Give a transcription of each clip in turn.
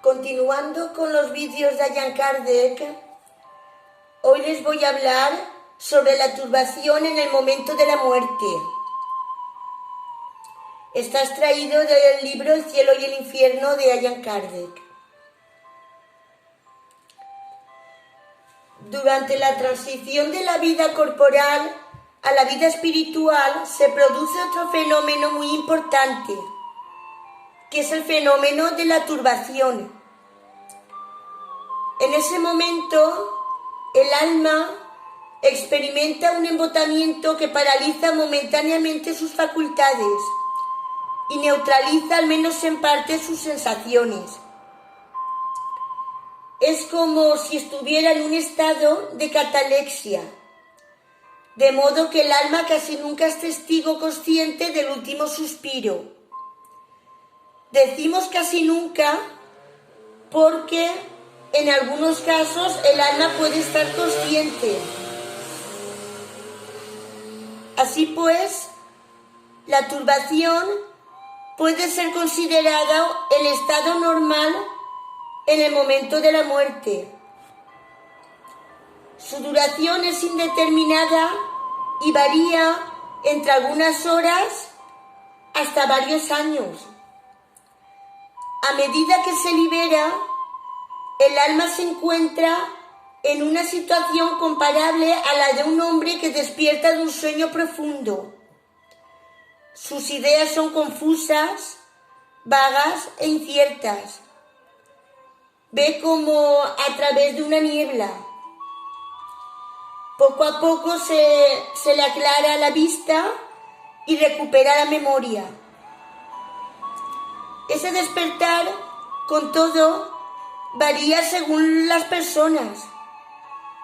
Continuando con los vídeos de Allan Kardec, hoy les voy a hablar sobre la turbación en el momento de la muerte. Está extraído del libro El cielo y el infierno de Allan Kardec. Durante la transición de la vida corporal a la vida espiritual se produce otro fenómeno muy importante, que es el fenómeno de la turbación. En ese momento, el alma experimenta un embotamiento que paraliza momentáneamente sus facultades y neutraliza, al menos en parte, sus sensaciones. Es como si estuviera en un estado de catalepsia, de modo que el alma casi nunca es testigo consciente del último suspiro. Decimos casi nunca porque en algunos casos el alma puede estar consciente. Así pues, la turbación puede ser considerada el estado normal en el momento de la muerte. Su duración es indeterminada y varía entre algunas horas hasta varios años. A medida que se libera, el alma se encuentra en una situación comparable a la de un hombre que despierta de un sueño profundo. Sus ideas son confusas, vagas e inciertas. Ve como a través de una niebla. Poco a poco se le aclara la vista y recupera la memoria. Ese despertar, con todo, varía según las personas.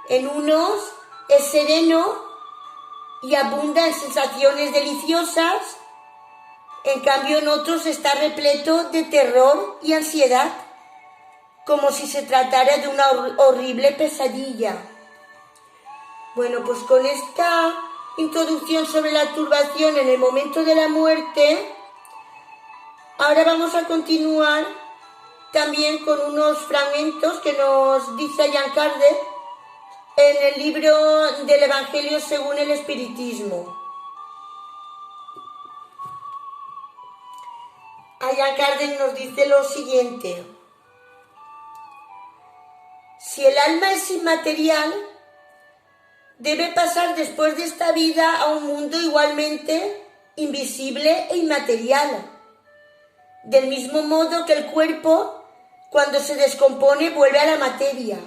En unos es sereno y abunda en sensaciones deliciosas, en cambio en otros está repleto de terror y ansiedad, como si se tratara de una horrible pesadilla. Bueno, pues con esta introducción sobre la turbación en el momento de la muerte, ahora vamos a continuar también con unos fragmentos que nos dice Allan Kardec en el libro del Evangelio según el Espiritismo. Allan Kardec nos dice lo siguiente: si el alma es inmaterial, debe pasar después de esta vida a un mundo igualmente invisible e inmaterial, del mismo modo que el cuerpo, cuando se descompone, vuelve a la materia.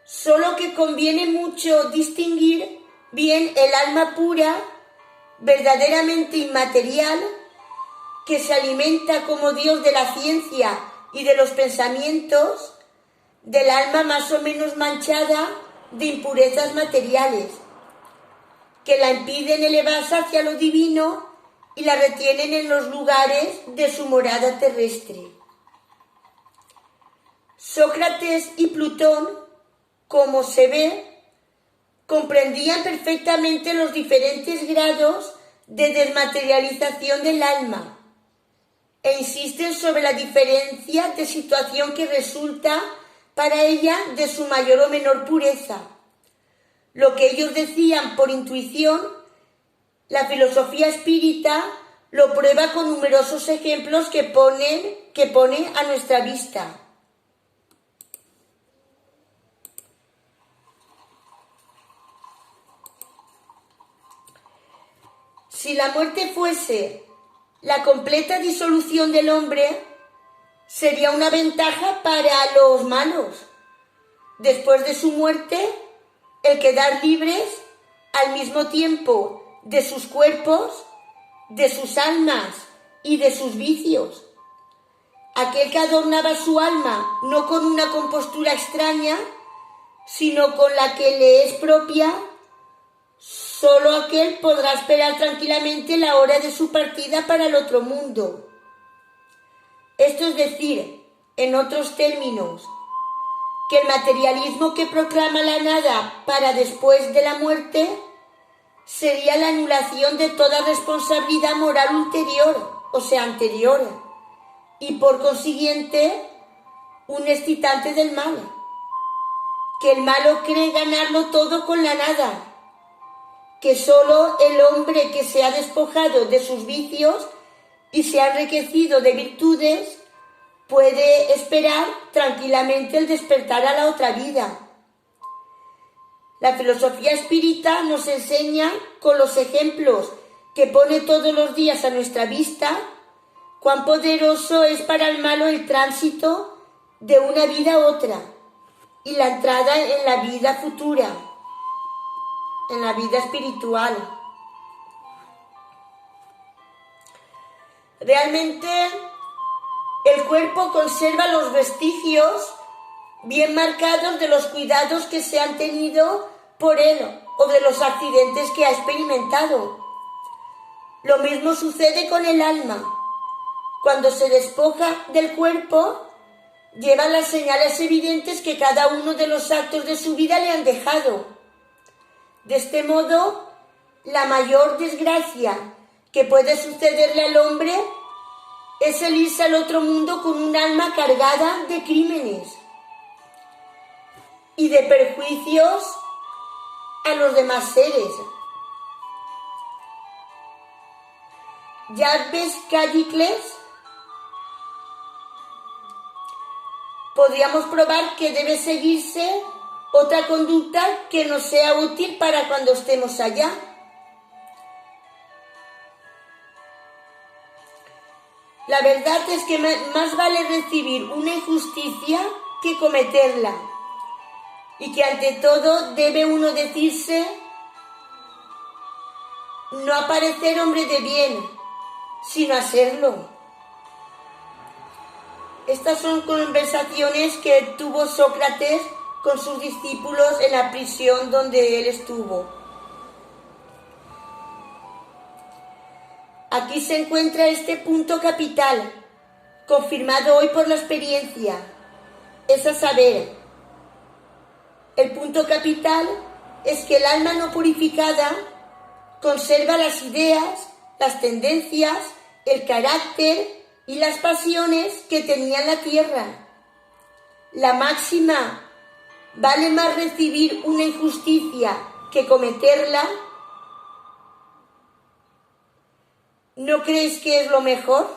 Solo que conviene mucho distinguir bien el alma pura, verdaderamente inmaterial, que se alimenta como Dios de la ciencia y de los pensamientos, del alma más o menos manchada de impurezas materiales, que la impiden elevarse hacia lo divino y la retienen en los lugares de su morada terrestre. Sócrates y Plutón, como se ve, comprendían perfectamente los diferentes grados de desmaterialización del alma e insisten sobre la diferencia de situación que resulta para ella de su mayor o menor pureza. Lo que ellos decían por intuición, la filosofía espírita lo prueba con numerosos ejemplos que pone a nuestra vista. Si la muerte fuese la completa disolución del hombre, sería una ventaja para los malos. Después de su muerte, el quedar libres al mismo tiempo de sus cuerpos, de sus almas y de sus vicios. Aquel que adornaba su alma no con una compostura extraña, sino con la que le es propia, solo aquel podrá esperar tranquilamente la hora de su partida para el otro mundo. Esto es decir, en otros términos, que el materialismo que proclama la nada para después de la muerte sería la anulación de toda responsabilidad moral ulterior, o sea, anterior, y por consiguiente un excitante del mal, que el malo cree ganarlo todo con la nada, que solo el hombre que se ha despojado de sus vicios y se ha enriquecido de virtudes puede esperar tranquilamente el despertar a la otra vida. La filosofía espírita nos enseña con los ejemplos que pone todos los días a nuestra vista cuán poderoso es para el malo el tránsito de una vida a otra y la entrada en la vida futura, en la vida espiritual. Realmente el cuerpo conserva los vestigios bien marcados de los cuidados que se han tenido por él o de los accidentes que ha experimentado. Lo mismo sucede con el alma. Cuando se despoja del cuerpo, lleva las señales evidentes que cada uno de los actos de su vida le han dejado. De este modo, la mayor desgracia que puede sucederle al hombre es el irse al otro mundo con un alma cargada de crímenes y de perjuicios a los demás seres. Jacques Calicles podríamos probar que debe seguirse otra conducta que nos sea útil para cuando estemos allá. La verdad es que más vale recibir una injusticia que cometerla, y que ante todo debe uno decirse: no a parecer hombre de bien, sino a serlo. Estas son conversaciones que tuvo Sócrates con sus discípulos en la prisión donde él estuvo. Aquí se encuentra este punto capital, confirmado hoy por la experiencia, es a saber, el punto capital es que el alma no purificada conserva las ideas, las tendencias, el carácter y las pasiones que tenía en la tierra. La máxima: ¿vale más recibir una injusticia que cometerla? ¿No creéis que es lo mejor?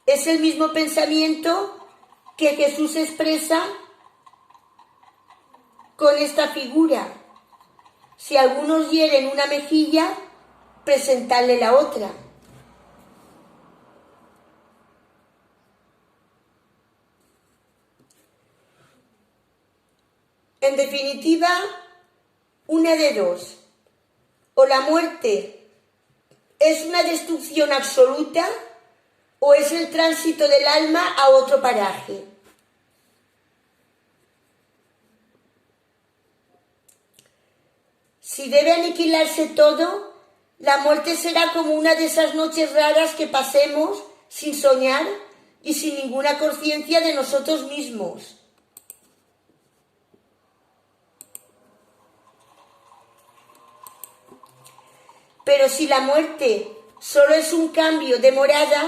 Es el mismo pensamiento que Jesús expresa con esta figura: si algunos hieren una mejilla, presentadle la otra. En definitiva, una de dos: o la muerte es una destrucción absoluta, o es el tránsito del alma a otro paraje. Si debe aniquilarse todo, la muerte será como una de esas noches raras que pasemos sin soñar y sin ninguna conciencia de nosotros mismos. Pero si la muerte solo es un cambio de morada,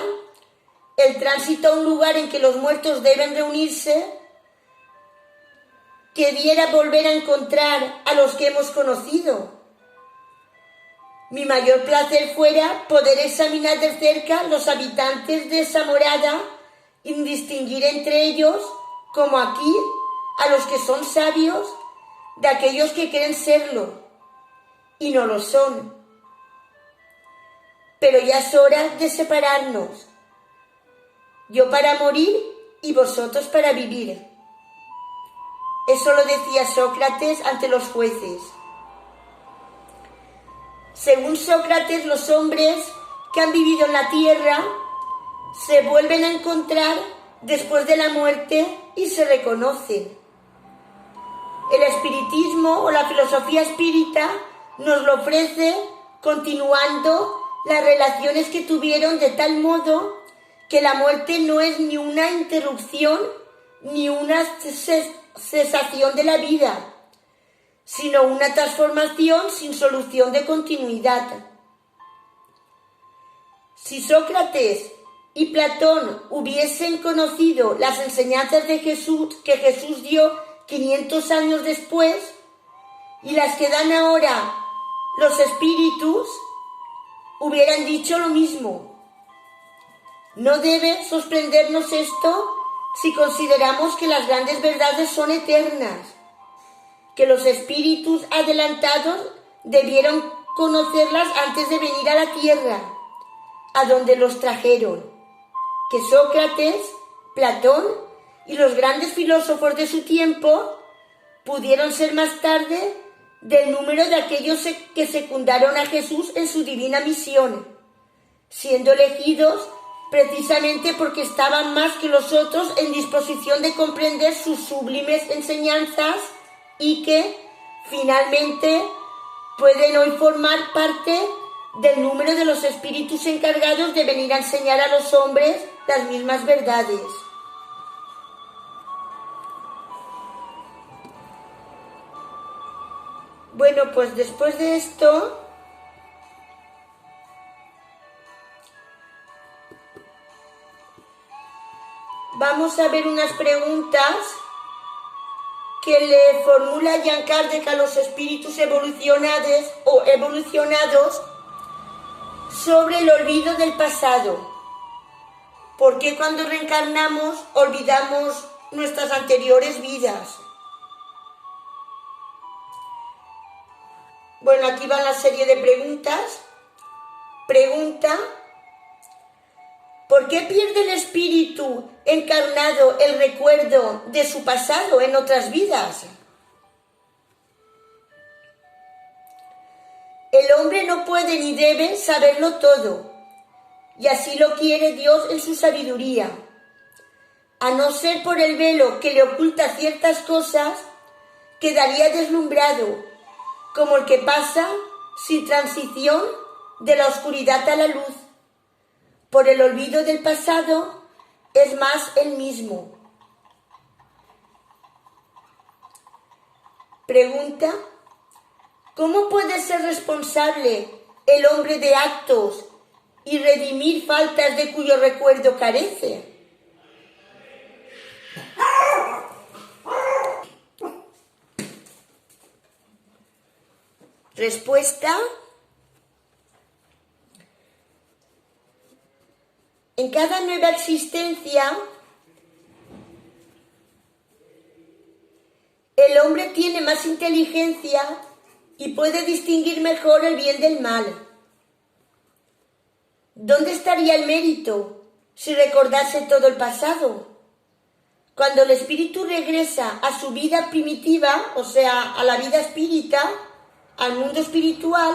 el tránsito a un lugar en que los muertos deben reunirse, que diera volver a encontrar a los que hemos conocido. Mi mayor placer fuera poder examinar de cerca los habitantes de esa morada y distinguir entre ellos, como aquí, a los que son sabios de aquellos que creen serlo y no lo son. Pero ya es hora de separarnos. Yo para morir y vosotros para vivir. Eso lo decía Sócrates ante los jueces. Según Sócrates, los hombres que han vivido en la tierra se vuelven a encontrar después de la muerte y se reconocen. El espiritismo o la filosofía espírita nos lo ofrece continuando las relaciones que tuvieron, de tal modo que la muerte no es ni una interrupción ni una cesación de la vida, sino una transformación sin solución de continuidad. Si Sócrates y Platón hubiesen conocido las enseñanzas de Jesús que Jesús dio 500 años después y las que dan ahora los espíritus, hubieran dicho lo mismo. No debe sorprendernos esto si consideramos que las grandes verdades son eternas, que los espíritus adelantados debieron conocerlas antes de venir a la tierra, a donde los trajeron, que Sócrates, Platón y los grandes filósofos de su tiempo pudieron ser más tarde del número de aquellos que secundaron a Jesús en su divina misión, siendo elegidos precisamente porque estaban más que los otros en disposición de comprender sus sublimes enseñanzas y que, finalmente, pueden hoy formar parte del número de los espíritus encargados de venir a enseñar a los hombres las mismas verdades. Bueno, pues después de esto, vamos a ver unas preguntas que le formula Allan Kardec a los espíritus evolucionados sobre el olvido del pasado. ¿Por qué cuando reencarnamos olvidamos nuestras anteriores vidas? Bueno, aquí va la serie de preguntas. Pregunta: ¿por qué pierde el espíritu encarnado el recuerdo de su pasado en otras vidas? El hombre no puede ni debe saberlo todo, y así lo quiere Dios en su sabiduría. A no ser por el velo que le oculta ciertas cosas, quedaría deslumbrado, como el que pasa sin transición de la oscuridad a la luz. Por el olvido del pasado es más el mismo. Pregunta: ¿cómo puede ser responsable el hombre de actos y redimir faltas de cuyo recuerdo carece? Respuesta: en cada nueva existencia, el hombre tiene más inteligencia y puede distinguir mejor el bien del mal. ¿Dónde estaría el mérito si recordase todo el pasado? Cuando el espíritu regresa a su vida primitiva, o sea, a la vida espírita, al mundo espiritual,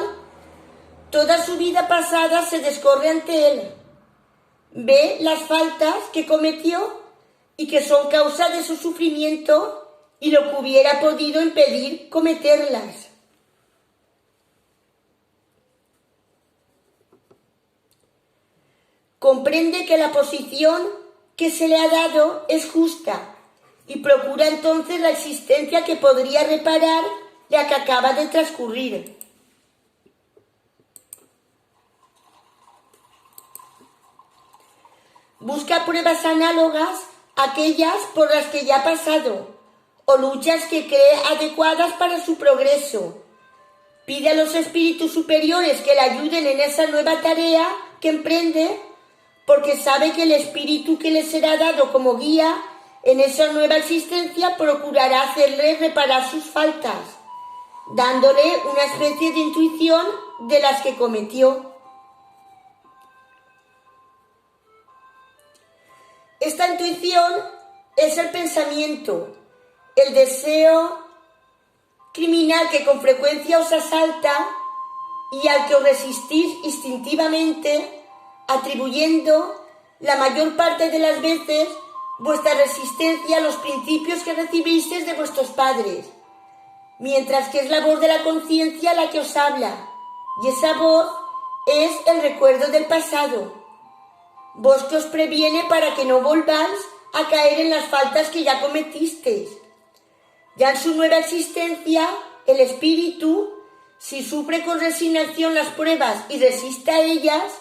toda su vida pasada se descorre ante él. Ve las faltas que cometió y que son causa de su sufrimiento y lo que hubiera podido impedir cometerlas. Comprende que la posición que se le ha dado es justa y procura entonces la existencia que podría reparar la que acaba de transcurrir. Busca pruebas análogas a aquellas por las que ya ha pasado, o luchas que cree adecuadas para su progreso. Pide a los espíritus superiores que le ayuden en esa nueva tarea que emprende, porque sabe que el espíritu que le será dado como guía en esa nueva existencia procurará hacerle reparar sus faltas, dándole una especie de intuición de las que cometió. Esta intuición es el pensamiento, el deseo criminal que con frecuencia os asalta y al que os resistís instintivamente, atribuyendo la mayor parte de las veces vuestra resistencia a los principios que recibisteis de vuestros padres, mientras que es la voz de la conciencia la que os habla, y esa voz es el recuerdo del pasado, voz que os previene para que no volváis a caer en las faltas que ya cometisteis. Ya en su nueva existencia, el espíritu, si sufre con resignación las pruebas y resiste a ellas,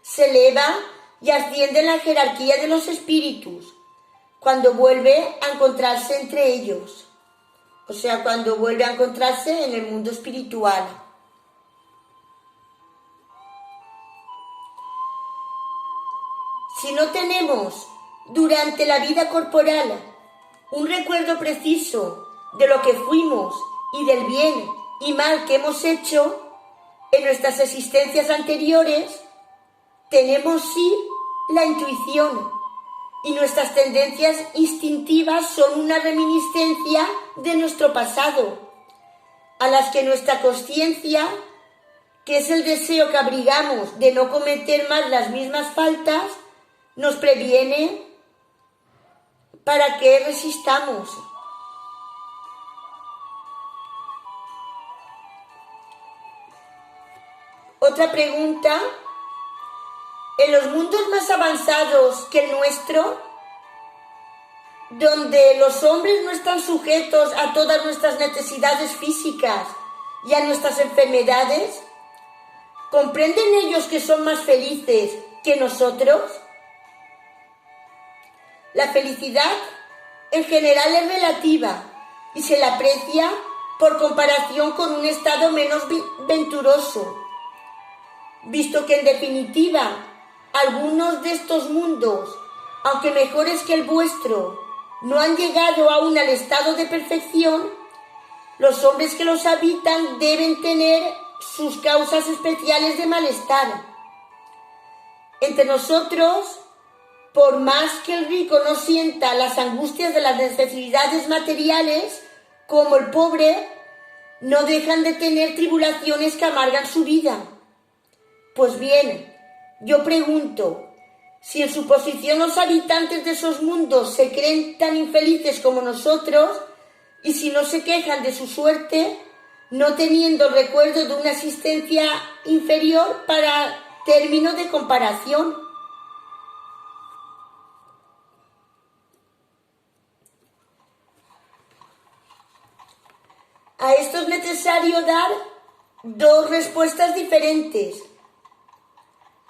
se eleva y asciende en la jerarquía de los espíritus cuando vuelve a encontrarse entre ellos, o sea, cuando vuelve a encontrarse en el mundo espiritual. Si no tenemos durante la vida corporal un recuerdo preciso de lo que fuimos y del bien y mal que hemos hecho en nuestras existencias anteriores, tenemos sí la intuición, y nuestras tendencias instintivas son una reminiscencia de nuestro pasado, a las que nuestra consciencia, que es el deseo que abrigamos de no cometer más las mismas faltas, nos previene para que resistamos. Otra pregunta: en los mundos más avanzados que el nuestro, donde los hombres no están sujetos a todas nuestras necesidades físicas y a nuestras enfermedades, ¿comprenden ellos que son más felices que nosotros? La felicidad en general es relativa y se la aprecia por comparación con un estado menos venturoso, visto que en definitiva algunos de estos mundos, aunque mejores que el vuestro, no han llegado aún al estado de perfección. Los hombres que los habitan deben tener sus causas especiales de malestar. Entre nosotros, por más que el rico no sienta las angustias de las necesidades materiales, como el pobre, no dejan de tener tribulaciones que amargan su vida. Pues bien, yo pregunto, si en su posición los habitantes de esos mundos se creen tan infelices como nosotros, y si no se quejan de su suerte, no teniendo el recuerdo de una existencia inferior para término de comparación. A esto es necesario dar dos respuestas diferentes.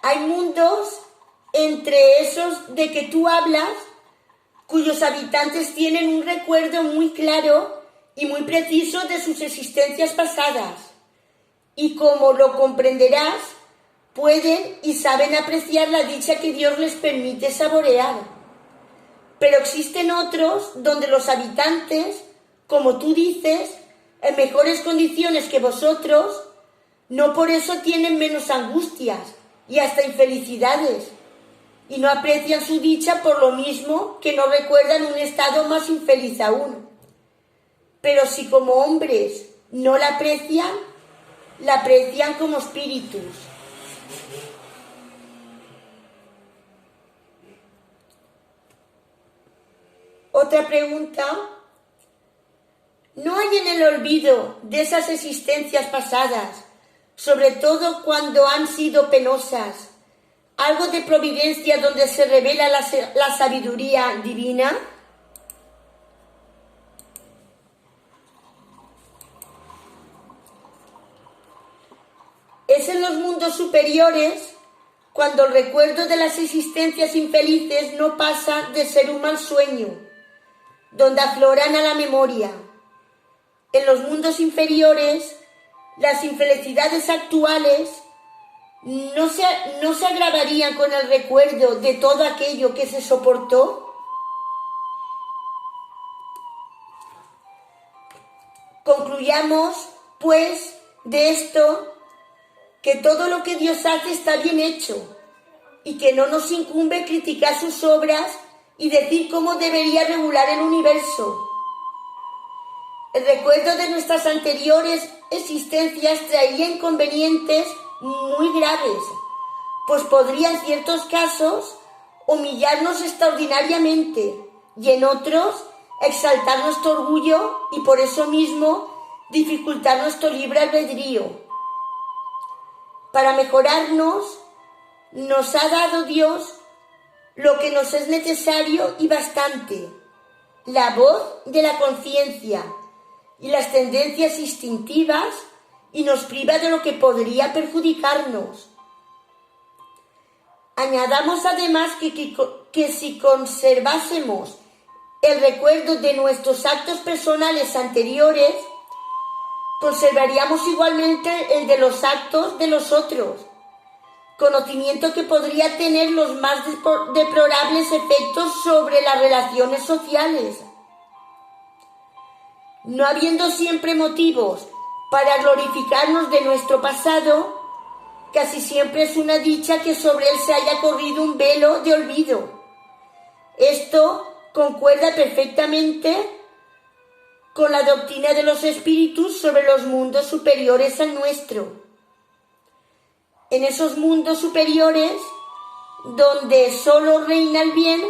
Hay mundos entre esos de que tú hablas, cuyos habitantes tienen un recuerdo muy claro y muy preciso de sus existencias pasadas, y como lo comprenderás, pueden y saben apreciar la dicha que Dios les permite saborear. Pero existen otros donde los habitantes, como tú dices, en mejores condiciones que vosotros, no por eso tienen menos angustias y hasta infelicidades, y no aprecian su dicha por lo mismo que no recuerdan un estado más infeliz aún. Pero si como hombres no la aprecian como espíritus. Otra pregunta: ¿no hay en el olvido de esas existencias pasadas, sobre todo cuando han sido penosas, algo de providencia donde se revela la sabiduría divina? Es en los mundos superiores cuando el recuerdo de las existencias infelices no pasa de ser un mal sueño, donde afloran a la memoria. En los mundos inferiores, las infelicidades actuales no se agravarían con el recuerdo de todo aquello que se soportó. Concluyamos, pues, de esto, que todo lo que Dios hace está bien hecho y que no nos incumbe criticar sus obras y decir cómo debería regular el universo. El recuerdo de nuestras anteriores existencias traería inconvenientes muy graves, pues podría en ciertos casos humillarnos extraordinariamente y en otros exaltar nuestro orgullo y por eso mismo dificultar nuestro libre albedrío. Para mejorarnos, nos ha dado Dios lo que nos es necesario y bastante: la voz de la conciencia y las tendencias instintivas, y nos priva de lo que podría perjudicarnos. Añadamos además que si conservásemos el recuerdo de nuestros actos personales anteriores, conservaríamos igualmente el de los actos de los otros, conocimiento que podría tener los más deplorables efectos sobre las relaciones sociales. No habiendo siempre motivos para glorificarnos de nuestro pasado, casi siempre es una dicha que sobre él se haya corrido un velo de olvido. Esto concuerda perfectamente con la doctrina de los espíritus sobre los mundos superiores al nuestro. En esos mundos superiores, donde solo reina el bien,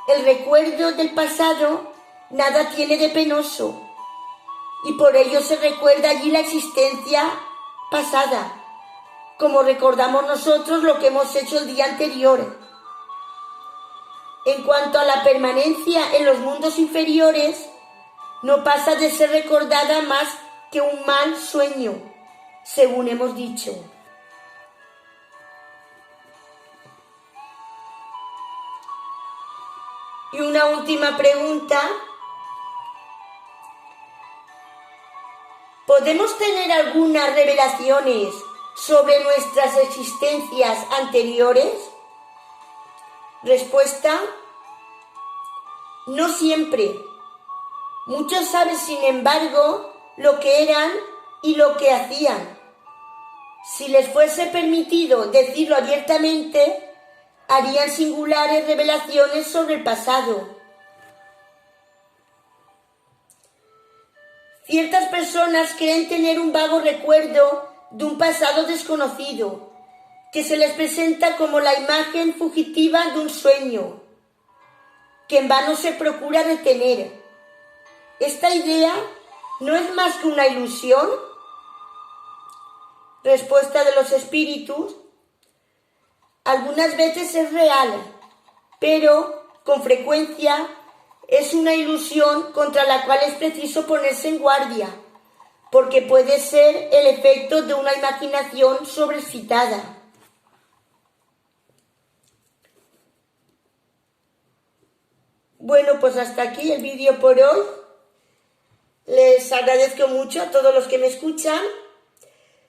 el recuerdo del pasado nada tiene de penoso, y por ello se recuerda allí la existencia pasada, como recordamos nosotros lo que hemos hecho el día anterior. En cuanto a la permanencia en los mundos inferiores, no pasa de ser recordada más que un mal sueño, según hemos dicho. Y una última pregunta. ¿Podemos tener algunas revelaciones sobre nuestras existencias anteriores? Respuesta: no siempre. Muchos saben, sin embargo, lo que eran y lo que hacían. Si les fuese permitido decirlo abiertamente, harían singulares revelaciones sobre el pasado. Ciertas personas creen tener un vago recuerdo de un pasado desconocido, que se les presenta como la imagen fugitiva de un sueño, que en vano se procura retener. ¿Esta idea no es más que una ilusión? Respuesta de los espíritus: algunas veces es real, pero con frecuencia es una ilusión contra la cual es preciso ponerse en guardia, porque puede ser el efecto de una imaginación sobreexcitada. Bueno, pues hasta aquí el vídeo por hoy. Les agradezco mucho a todos los que me escuchan.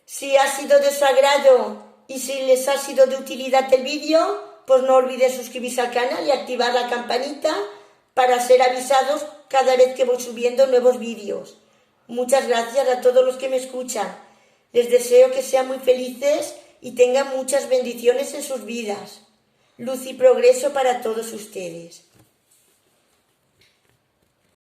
Si ha sido de su agrado y si les ha sido de utilidad el vídeo, pues no olviden suscribirse al canal y activar la campanita para ser avisados cada vez que voy subiendo nuevos vídeos. Muchas gracias a todos los que me escuchan. Les deseo que sean muy felices y tengan muchas bendiciones en sus vidas. Luz y progreso para todos ustedes.